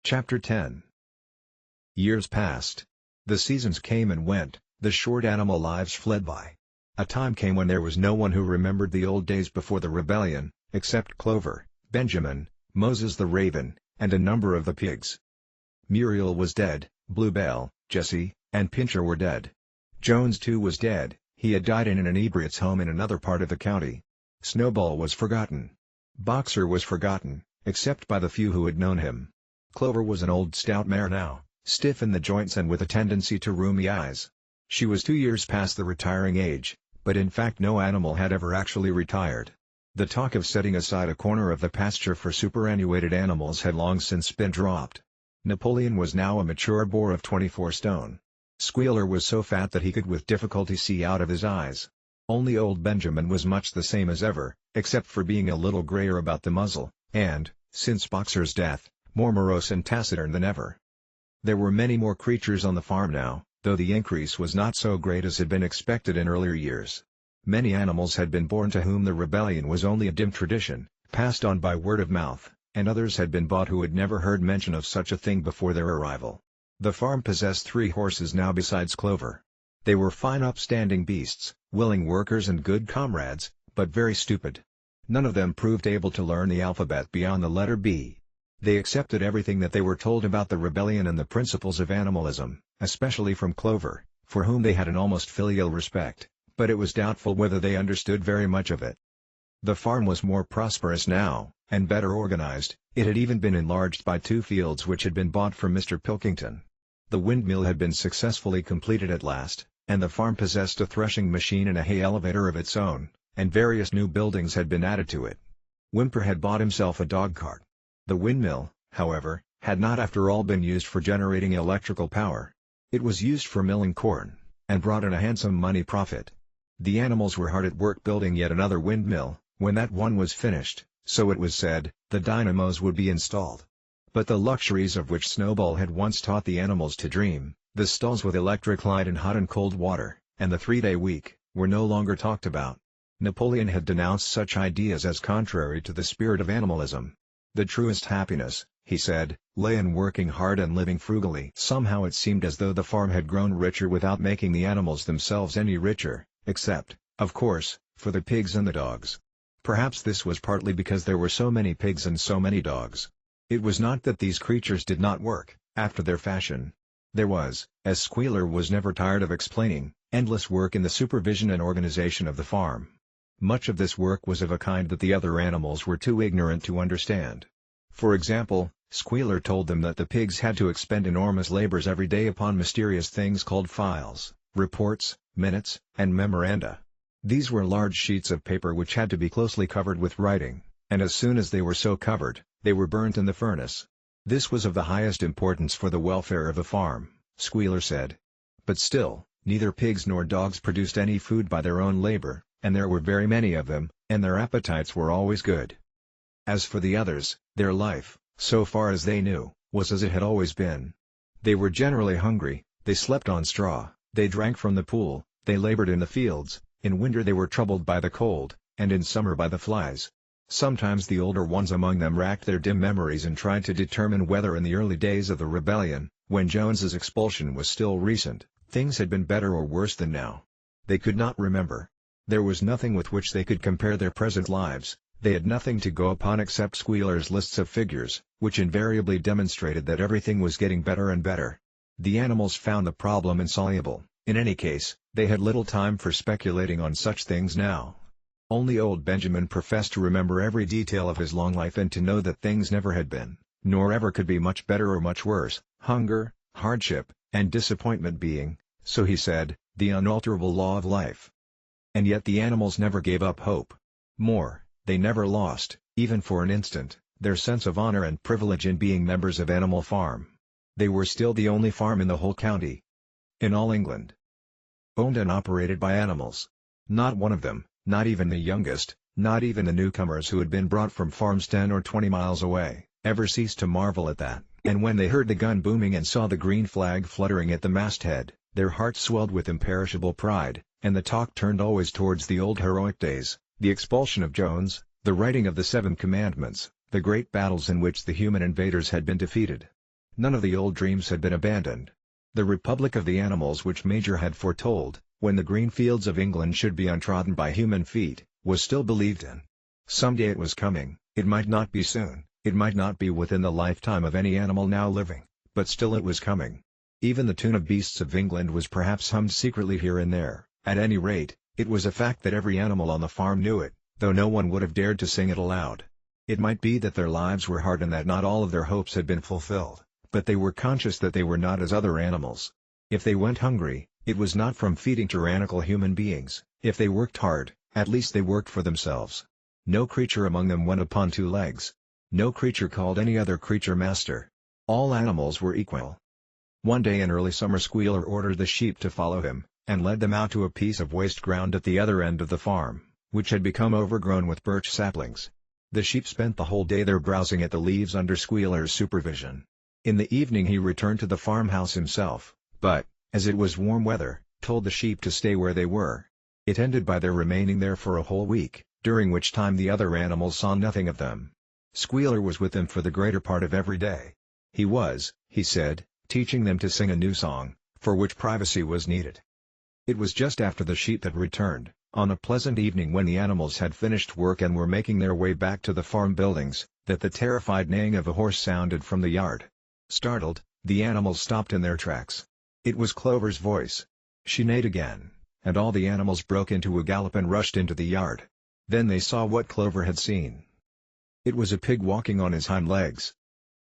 Chapter 10. Years passed. The seasons came and went, the short animal lives fled by. A time came when there was no one who remembered the old days before the rebellion, except Clover, Benjamin, Moses the raven, and a number of the pigs. Muriel was dead, Bluebell, Jessie, and Pincher were dead. Jones too was dead, he had died in an inebriate's home in another part of the county. Snowball was forgotten. Boxer was forgotten, except by the few who had known him. Clover was an old stout mare now, stiff in the joints and with a tendency to rheumy eyes. She was 2 years past the retiring age, but in fact no animal had ever actually retired. The talk of setting aside a corner of the pasture for superannuated animals had long since been dropped. Napoleon was now a mature boar of 24 stone. Squealer was so fat that he could with difficulty see out of his eyes. Only old Benjamin was much the same as ever, except for being a little grayer about the muzzle, and, since Boxer's death, more morose and taciturn than ever. There were many more creatures on the farm now, though the increase was not so great as had been expected in earlier years. Many animals had been born to whom the rebellion was only a dim tradition, passed on by word of mouth, and others had been bought who had never heard mention of such a thing before their arrival. The farm possessed 3 horses now besides Clover. They were fine upstanding beasts, willing workers and good comrades, but very stupid. None of them proved able to learn the alphabet beyond the letter B. They accepted everything that they were told about the rebellion and the principles of animalism, especially from Clover, for whom they had an almost filial respect, but it was doubtful whether they understood very much of it. The farm was more prosperous now, and better organized. It had even been enlarged by 2 fields which had been bought from Mr. Pilkington. The windmill had been successfully completed at last, and the farm possessed a threshing machine and a hay elevator of its own, and various new buildings had been added to it. Whymper had bought himself a dog-cart. The windmill, however, had not after all been used for generating electrical power. It was used for milling corn, and brought in a handsome money profit. The animals were hard at work building yet another windmill. When that one was finished, so it was said, the dynamos would be installed. But the luxuries of which Snowball had once taught the animals to dream, the stalls with electric light and hot and cold water, and the 3-day week, were no longer talked about. Napoleon had denounced such ideas as contrary to the spirit of animalism. The truest happiness, he said, lay in working hard and living frugally. Somehow it seemed as though the farm had grown richer without making the animals themselves any richer, except, of course, for the pigs and the dogs. Perhaps this was partly because there were so many pigs and so many dogs. It was not that these creatures did not work, after their fashion. There was, as Squealer was never tired of explaining, endless work in the supervision and organization of the farm. Much of this work was of a kind that the other animals were too ignorant to understand. For example, Squealer told them that the pigs had to expend enormous labors every day upon mysterious things called files, reports, minutes, and memoranda. These were large sheets of paper which had to be closely covered with writing, and as soon as they were so covered, they were burnt in the furnace. This was of the highest importance for the welfare of the farm, Squealer said. But still, neither pigs nor dogs produced any food by their own labor, and there were very many of them, and their appetites were always good. As for the others, their life, so far as they knew, was as it had always been. They were generally hungry, they slept on straw, they drank from the pool, they labored in the fields. In winter they were troubled by the cold, and in summer by the flies. Sometimes the older ones among them racked their dim memories and tried to determine whether in the early days of the rebellion, when Jones's expulsion was still recent, things had been better or worse than now. They could not remember. There was nothing with which they could compare their present lives. They had nothing to go upon except Squealer's lists of figures, which invariably demonstrated that everything was getting better and better. The animals found the problem insoluble. In any case, they had little time for speculating on such things now. Only old Benjamin professed to remember every detail of his long life and to know that things never had been, nor ever could be much better or much worse, hunger, hardship, and disappointment being, so he said, the unalterable law of life. And yet the animals never gave up hope. More, they never lost, even for an instant, their sense of honor and privilege in being members of Animal Farm. They were still the only farm in the whole county, in all England, owned and operated by animals. Not one of them, not even the youngest, not even the newcomers who had been brought from farms 10 or 20 miles away, ever ceased to marvel at that, and when they heard the gun booming and saw the green flag fluttering at the masthead, their hearts swelled with imperishable pride, and the talk turned always towards the old heroic days, the expulsion of Jones, the writing of the 7 Commandments, the great battles in which the human invaders had been defeated. None of the old dreams had been abandoned. The Republic of the Animals which Major had foretold, when the green fields of England should be untrodden by human feet, was still believed in. Someday it was coming, it might not be soon, it might not be within the lifetime of any animal now living, but still it was coming. Even the tune of Beasts of England was perhaps hummed secretly here and there. At any rate, it was a fact that every animal on the farm knew it, though no one would have dared to sing it aloud. It might be that their lives were hard and that not all of their hopes had been fulfilled, but they were conscious that they were not as other animals. If they went hungry, it was not from feeding tyrannical human beings. If they worked hard, at least they worked for themselves. No creature among them went upon two legs. No creature called any other creature master. All animals were equal. One day in early summer Squealer ordered the sheep to follow him, and led them out to a piece of waste ground at the other end of the farm, which had become overgrown with birch saplings. The sheep spent the whole day there browsing at the leaves under Squealer's supervision. In the evening he returned to the farmhouse himself, but, as it was warm weather, told the sheep to stay where they were. It ended by their remaining there for a whole week, during which time the other animals saw nothing of them. Squealer was with them for the greater part of every day. He was, he said, teaching them to sing a new song, for which privacy was needed. It was just after the sheep had returned, on a pleasant evening when the animals had finished work and were making their way back to the farm buildings, that the terrified neighing of a horse sounded from the yard. Startled, the animals stopped in their tracks. It was Clover's voice. She neighed again, and all the animals broke into a gallop and rushed into the yard. Then they saw what Clover had seen. It was a pig walking on his hind legs.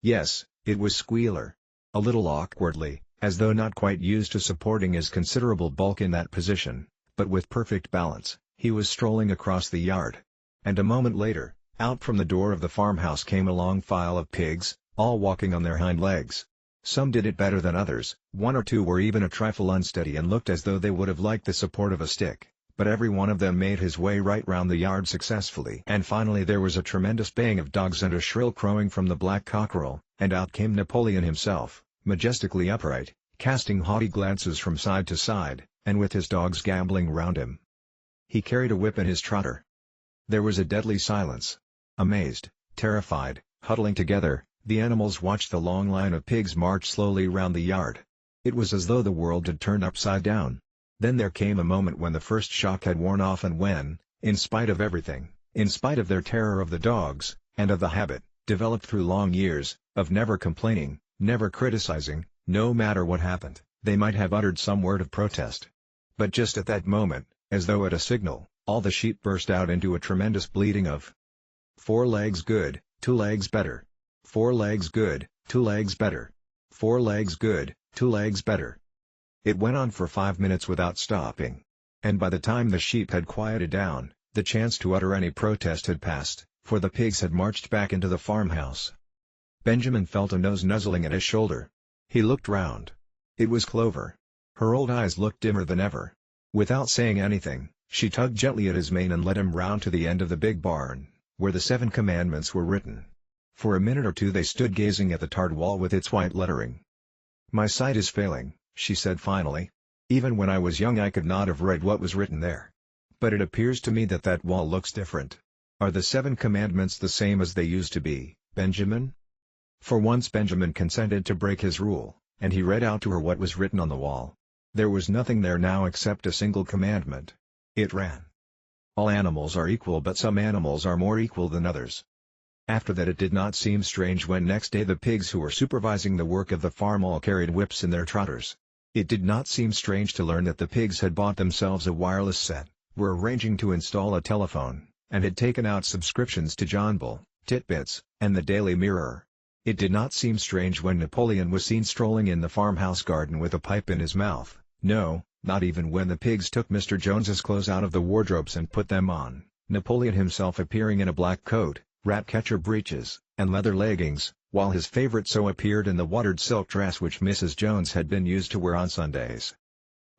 Yes, it was Squealer. A little awkwardly, as though not quite used to supporting his considerable bulk in that position, but with perfect balance, he was strolling across the yard. And a moment later, out from the door of the farmhouse came a long file of pigs, all walking on their hind legs. Some did it better than others, one or two were even a trifle unsteady and looked as though they would have liked the support of a stick, but every one of them made his way right round the yard successfully. And finally there was a tremendous baying of dogs and a shrill crowing from the black cockerel, and out came Napoleon himself, majestically upright, casting haughty glances from side to side, and with his dogs gambling round him. He carried a whip in his trotter. There was a deadly silence. Amazed, terrified, huddling together, the animals watched the long line of pigs march slowly round the yard. It was as though the world had turned upside down. Then there came a moment when the first shock had worn off and when, in spite of everything, in spite of their terror of the dogs, and of the habit, developed through long years, of never complaining, never criticizing, no matter what happened, they might have uttered some word of protest. But just at that moment, as though at a signal, all the sheep burst out into a tremendous bleating of 4 legs good, 2 legs better. 4 legs good, 2 legs better. 4 legs good, 2 legs better. It went on for 5 minutes without stopping. And by the time the sheep had quieted down, the chance to utter any protest had passed, for the pigs had marched back into the farmhouse. Benjamin felt a nose nuzzling at his shoulder. He looked round. It was Clover. Her old eyes looked dimmer than ever. Without saying anything, she tugged gently at his mane and led him round to the end of the big barn, where the 7 commandments were written. For a minute or two they stood gazing at the tarred wall with its white lettering. "My sight is failing," she said finally. "Even when I was young I could not have read what was written there. But it appears to me that that wall looks different. Are the 7 commandments the same as they used to be, Benjamin?" For once Benjamin consented to break his rule, and he read out to her what was written on the wall. There was nothing there now except a single commandment. It ran: "All animals are equal, but some animals are more equal than others." After that it did not seem strange when next day the pigs who were supervising the work of the farm all carried whips in their trotters. It did not seem strange to learn that the pigs had bought themselves a wireless set, were arranging to install a telephone, and had taken out subscriptions to John Bull, Titbits, and the Daily Mirror. It did not seem strange when Napoleon was seen strolling in the farmhouse garden with a pipe in his mouth, no, not even when the pigs took Mr. Jones's clothes out of the wardrobes and put them on, Napoleon himself appearing in a black coat, rat-catcher breeches, and leather leggings, while his favorite so appeared in the watered silk dress which Mrs. Jones had been used to wear on Sundays.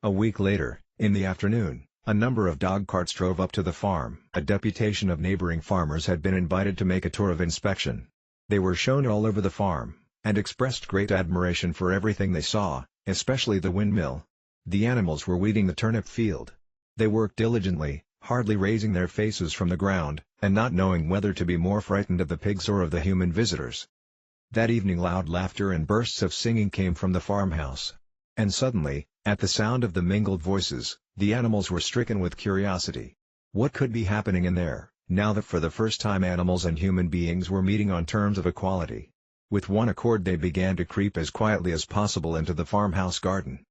A week later, in the afternoon, a number of dog carts drove up to the farm. A deputation of neighboring farmers had been invited to make a tour of inspection. They were shown all over the farm, and expressed great admiration for everything they saw, especially the windmill. The animals were weeding the turnip field. They worked diligently, hardly raising their faces from the ground, and not knowing whether to be more frightened of the pigs or of the human visitors. That evening loud laughter and bursts of singing came from the farmhouse. And suddenly, at the sound of the mingled voices, the animals were stricken with curiosity. What could be happening in there, now that for the first time animals and human beings were meeting on terms of equality? With one accord they began to creep as quietly as possible into the farmhouse garden.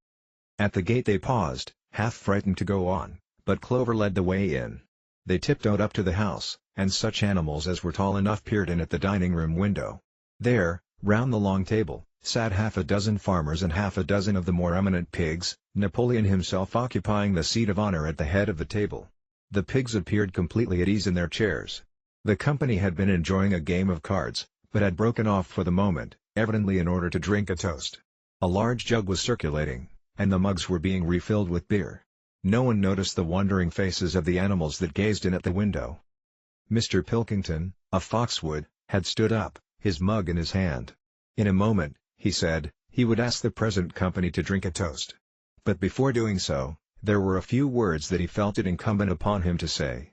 At the gate they paused, half frightened to go on, but Clover led the way in. They tiptoed up to the house, and such animals as were tall enough peered in at the dining room window. There, round the long table, sat half a dozen farmers and half a dozen of the more eminent pigs, Napoleon himself occupying the seat of honor at the head of the table. The pigs appeared completely at ease in their chairs. The company had been enjoying a game of cards, but had broken off for the moment, evidently in order to drink a toast. A large jug was circulating, and the mugs were being refilled with beer. No one noticed the wondering faces of the animals that gazed in at the window. Mr. Pilkington, of Foxwood, had stood up, his mug in his hand. In a moment, he said, he would ask the present company to drink a toast. But before doing so, there were a few words that he felt it incumbent upon him to say.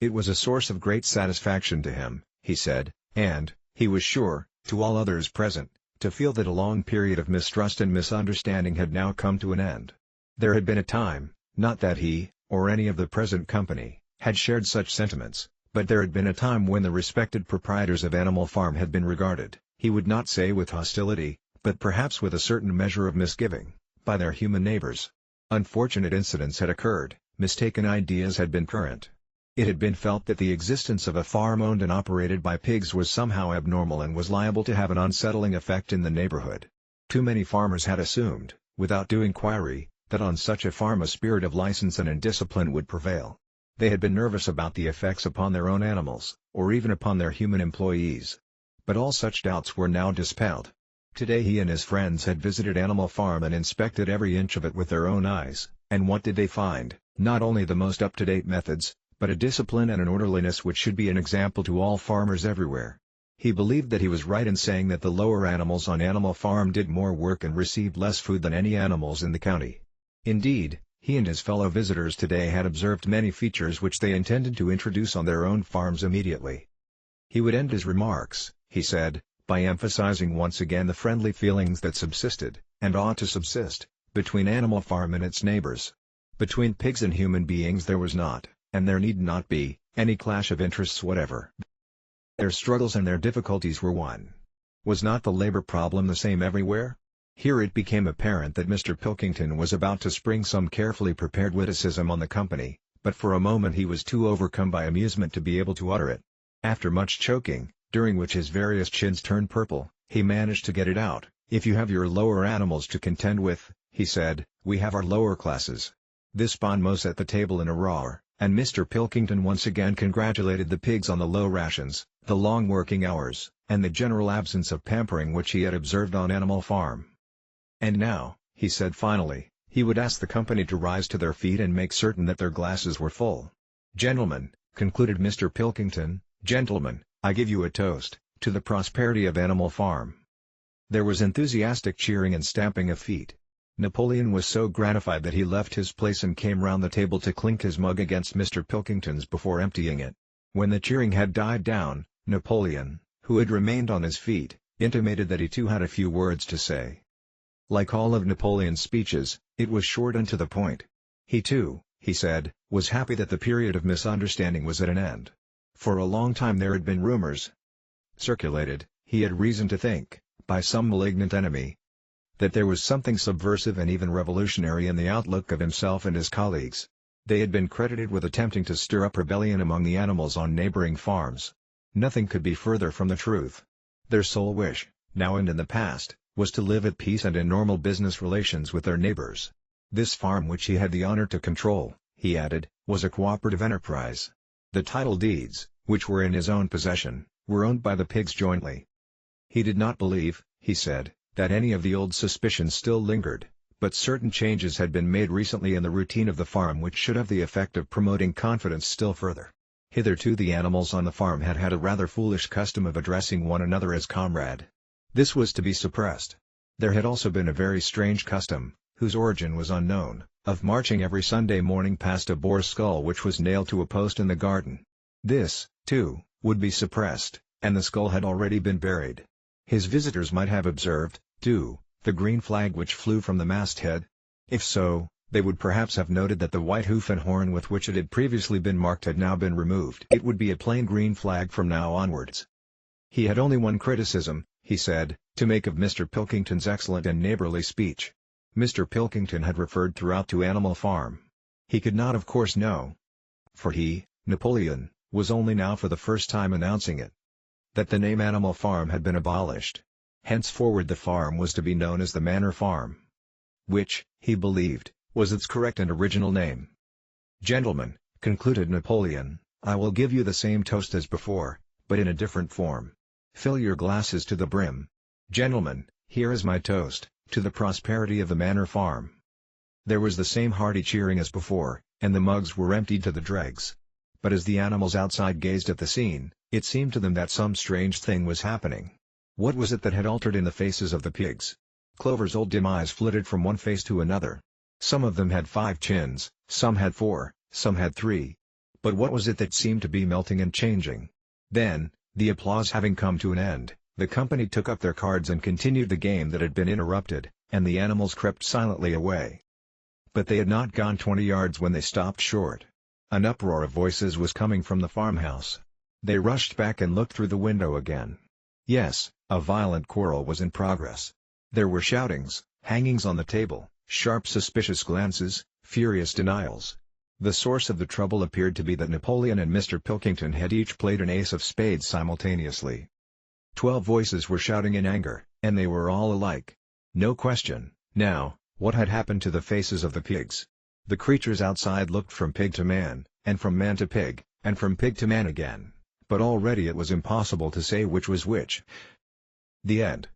It was a source of great satisfaction to him, he said, and, he was sure, to all others present, to feel that a long period of mistrust and misunderstanding had now come to an end. There had been a time, not that he, or any of the present company, had shared such sentiments, but there had been a time when the respected proprietors of Animal Farm had been regarded, he would not say with hostility, but perhaps with a certain measure of misgiving, by their human neighbors. Unfortunate incidents had occurred, mistaken ideas had been current. It had been felt that the existence of a farm owned and operated by pigs was somehow abnormal and was liable to have an unsettling effect in the neighborhood. Too many farmers had assumed, without due inquiry, that on such a farm a spirit of license and indiscipline would prevail. They had been nervous about the effects upon their own animals, or even upon their human employees. But all such doubts were now dispelled. Today he and his friends had visited Animal Farm and inspected every inch of it with their own eyes, and what did they find? Not only the most up-to-date methods, but a discipline and an orderliness which should be an example to all farmers everywhere. He believed that he was right in saying that the lower animals on Animal Farm did more work and received less food than any animals in the county. Indeed, he and his fellow visitors today had observed many features which they intended to introduce on their own farms immediately. He would end his remarks, he said, by emphasizing once again the friendly feelings that subsisted, and ought to subsist, between Animal Farm and its neighbors. Between pigs and human beings there was not, and there need not be, any clash of interests whatever. Their struggles and their difficulties were one. Was not the labor problem the same everywhere? Here it became apparent that Mr. Pilkington was about to spring some carefully prepared witticism on the company, but for a moment he was too overcome by amusement to be able to utter it. After much choking, during which his various chins turned purple, he managed to get it out. "If you have your lower animals to contend with," he said, "we have our lower classes." This bon mot set the table in a roar, and Mr. Pilkington once again congratulated the pigs on the low rations, the long working hours, and the general absence of pampering which he had observed on Animal Farm. And now, he said finally, he would ask the company to rise to their feet and make certain that their glasses were full. "Gentlemen," concluded Mr. Pilkington, "gentlemen, I give you a toast, to the prosperity of Animal Farm." There was enthusiastic cheering and stamping of feet. Napoleon was so gratified that he left his place and came round the table to clink his mug against Mr. Pilkington's before emptying it. When the cheering had died down, Napoleon, who had remained on his feet, intimated that he too had a few words to say. Like all of Napoleon's speeches, it was short and to the point. He too, he said, was happy that the period of misunderstanding was at an end. For a long time there had been rumors circulated, he had reason to think, by some malignant enemy, that there was something subversive and even revolutionary in the outlook of himself and his colleagues. They had been credited with attempting to stir up rebellion among the animals on neighboring farms. Nothing could be further from the truth. Their sole wish, now and in the past, was to live at peace and in normal business relations with their neighbors. This farm which he had the honor to control, he added, was a cooperative enterprise. The title deeds, which were in his own possession, were owned by the pigs jointly. He did not believe, he said, that any of the old suspicions still lingered, but certain changes had been made recently in the routine of the farm which should have the effect of promoting confidence still further. Hitherto the animals on the farm had had a rather foolish custom of addressing one another as comrade. This was to be suppressed. There had also been a very strange custom, whose origin was unknown, of marching every Sunday morning past a boar's skull which was nailed to a post in the garden. This, too, would be suppressed, and the skull had already been buried. His visitors might have observed, too, the green flag which flew from the masthead. If so, they would perhaps have noted that the white hoof and horn with which it had previously been marked had now been removed. It would be a plain green flag from now onwards. He had only one criticism, he said, to make of Mr. Pilkington's excellent and neighborly speech. Mr. Pilkington had referred throughout to Animal Farm. He could not of course know, for he, Napoleon, was only now for the first time announcing it, that the name Animal Farm had been abolished. Henceforward the farm was to be known as the Manor Farm, which, he believed, was its correct and original name. "Gentlemen," concluded Napoleon, "I will give you the same toast as before, but in a different form. Fill your glasses to the brim. Gentlemen, here is my toast, to the prosperity of the Manor Farm." There was the same hearty cheering as before, and the mugs were emptied to the dregs. But as the animals outside gazed at the scene, it seemed to them that some strange thing was happening. What was it that had altered in the faces of the pigs? Clover's old dim eyes flitted from one face to another. Some of them had 5 chins, some had 4, some had 3. But what was it that seemed to be melting and changing? Then, the applause having come to an end, the company took up their cards and continued the game that had been interrupted, and the animals crept silently away. But they had not gone 20 yards when they stopped short. An uproar of voices was coming from the farmhouse. They rushed back and looked through the window again. Yes, a violent quarrel was in progress. There were shoutings, hangings on the table, sharp suspicious glances, furious denials. The source of the trouble appeared to be that Napoleon and Mr. Pilkington had each played an ace of spades simultaneously. 12 voices were shouting in anger, and they were all alike. No question, now, what had happened to the faces of the pigs. The creatures outside looked from pig to man, and from man to pig, and from pig to man again, but already it was impossible to say which was which. The end.